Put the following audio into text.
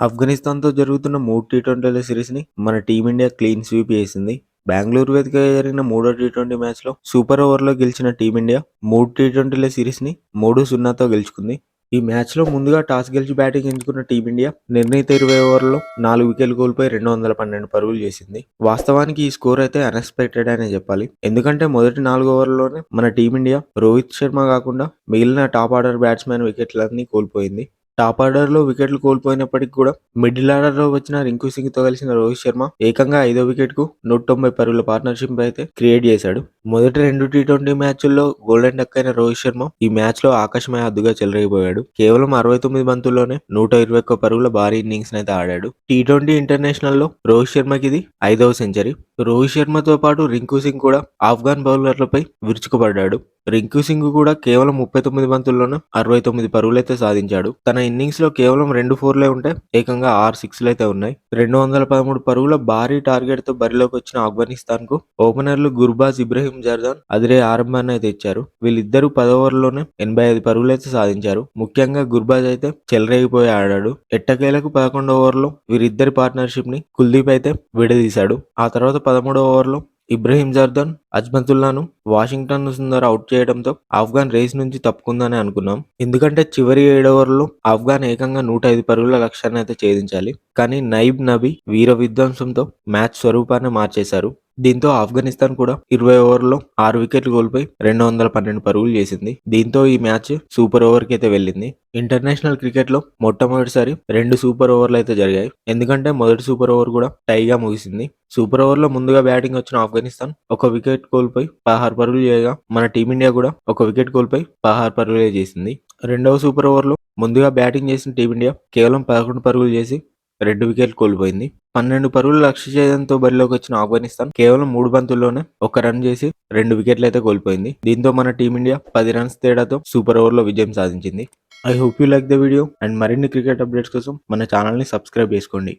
ఆఫ్ఘనిస్తాన్‌తో జరుగుతున్న 3 టీ20ల సిరీస్‌ని మన team India clean sweep చేసింది. బెంగళూరు వేదికగా జరిగిన మూడో టీ20 మ్యాచ్‌లో సూపర్ ఓవర్‌లో గెలిచిన టీమిండియా 3 టీ20ల సిరీస్‌ని 3-0తో గెలుచుకుంది. ఈ మ్యాచ్‌లో ముందుగా టాస్ గెలిచి బ్యాటింగ్ ఎంచుకున్న టీమిండియా నిర్ణీత 20 ఓవర్లలో 4 వికెట్లు కోల్పోయి 212 పరుగులు చేసింది. వాస్తవానికి ఈ స్కోర్ అయితే అన్ఎక్స్‌పెక్టెడ్ అనే చెప్పాలి. ఎందుకంటే మొదటి 4 ఓవర్లలోనే మన టీమిండియా రోహిత్ శర్మ కాకుండా మిగిలిన టాప్ ఆర్డర్ బ్యాట్స్‌మెన్ వికెట్లన్నీ కోల్పోయింది. టాప్ ఆర్డర్‌లో వికెట్లు కోల్పోయినప్పటికీ కూడా మిడిల్ ఆర్డర్‌లో వచ్చిన రింకు సింగ్‌తో కలిసిన రోహిత్ శర్మ ఏకంగా 5వ వికెట్‌కు 190 పరుగుల పార్ట్నర్‌షిప్ అయితే క్రియేట్ చేశాడు. మొదటి 2 టీ20 మ్యాచ్ల్లో గోల్డెన్ డక్ అయిన రోహిత్ శర్మ ఈ మ్యాచ్‌లో ఆకాశమే హద్దుగా చెలరేగిపోయాడు. కేవలం 69 బంతుల్లోనే 121 పరుగుల భారీ ఇన్నింగ్స్‌నైతే ఆడాడు. టీ20 ఇంటర్నేషనల్‌లో రోహిత్ శర్మకి ఇది 5వ సెంచరీ. రోహిత్ శర్మతో పాటు రింకు సింగ్ కూడా ఆఫ్ఘాన్ బౌలర్లపై విరుచుకుపడ్డాడు. రింకు సింగ్ కూడా కేవలం 39 బంతుల్లోనే 69 పరుగులైతే సాధించాడు. తన ఇన్నింగ్స్ లో కేవలం 2 4లే ఉంటే ఏకంగా 6 6లైతే ఉన్నాయి. 213 పరుగుల భారీ టార్గెట్ తో బరిలోకి వచ్చిన ఆఫ్ఘనిస్తాన్ కు ఓపెనర్లు గుర్బాజ్ ఇబ్రహీం జర్దాన్ అదిరే ఆరంభాన్ని అయితే ఇచ్చారు. వీళ్ళిద్దరూ 10 ఓవర్లోనే 85 పరుగులైతే సాధించారు. ముఖ్యంగా గుర్బాజ్ అయితే చెలరేగిపోయి ఆడాడు. ఎట్టకేలకు 11వ ఓవర్లో వీరిద్దరి పార్ట్నర్షిప్ ని కుల్దీప్ అయితే విడదీశాడు. ఆ తర్వాత 13వ ఓవర్లో ఇబ్రహీం జర్దాన్ అజ్మతుల్లాను వాషింగ్టన్ సుందర్ అవుట్ చేయడంతో ఆఫ్ఘాన్ రేస్ నుంచి తప్పుకుందని అనుకున్నాం. ఎందుకంటే చివరి 7 ఓవర్లలో ఆఫ్ఘాన్ ఏకంగా 105 పరుగుల లక్ష్యాన్ని అయితే ఛేదించాలి. కానీ నయీబ్ నబీ వీర విధ్వంసంతో మ్యాచ్ స్వరూపాన్ని మార్చేశారు. దీంతో ఆఫ్ఘనిస్తాన్ కూడా 20 ఓవర్లలో 6 వికెట్లు కోల్పోయి 212 పరుగులు చేసింది. దీంతో ఈ మ్యాచ్ సూపర్ ఓవర్ కి అయితే వెళ్ళింది. ఇంటర్నేషనల్ క్రికెట్ లో మొట్టమొదటిసారి 2 సూపర్ ఓవర్లు అయితే జరిగాయి. ఎందుకంటే మొదటి సూపర్ ఓవర్ కూడా టైగా ముగిసింది. సూపర్ ఓవర్ లో ముందుగా బ్యాటింగ్ వచ్చిన ఆఫ్ఘనిస్తాన్ ఒక వికెట్ కోల్పోయి 16 పరుగులు చేయగా మన టీమిండియా కూడా ఒక వికెట్ కోల్పోయి 16 పరుగులే చేసింది. రెండవ సూపర్ ఓవర్లో ముందుగా బ్యాటింగ్ చేసిన టీమిండియా కేవలం 11 పరుగులు చేసి 2 వికెట్లు కోల్పోయింది. 12 పరుగుల లక్ష్య ఛేదనతో బరిలోకి వచ్చిన ఆఫ్ఘనిస్తాన్ కేవలం 3 బంతుల్లోనే 1 రన్ చేసి 2 వికెట్లు అయితే కోల్పోయింది. దీంతో మన టీమిండియా 10 రన్స్ తేడాతో సూపర్ ఓవర్లో విజయం సాధించింది. I hope you like the video and మరిన్ని క్రికెట్ అప్డేట్స్ కోసం మన ఛానల్ని సబ్స్క్రైబ్ చేసుకోండి.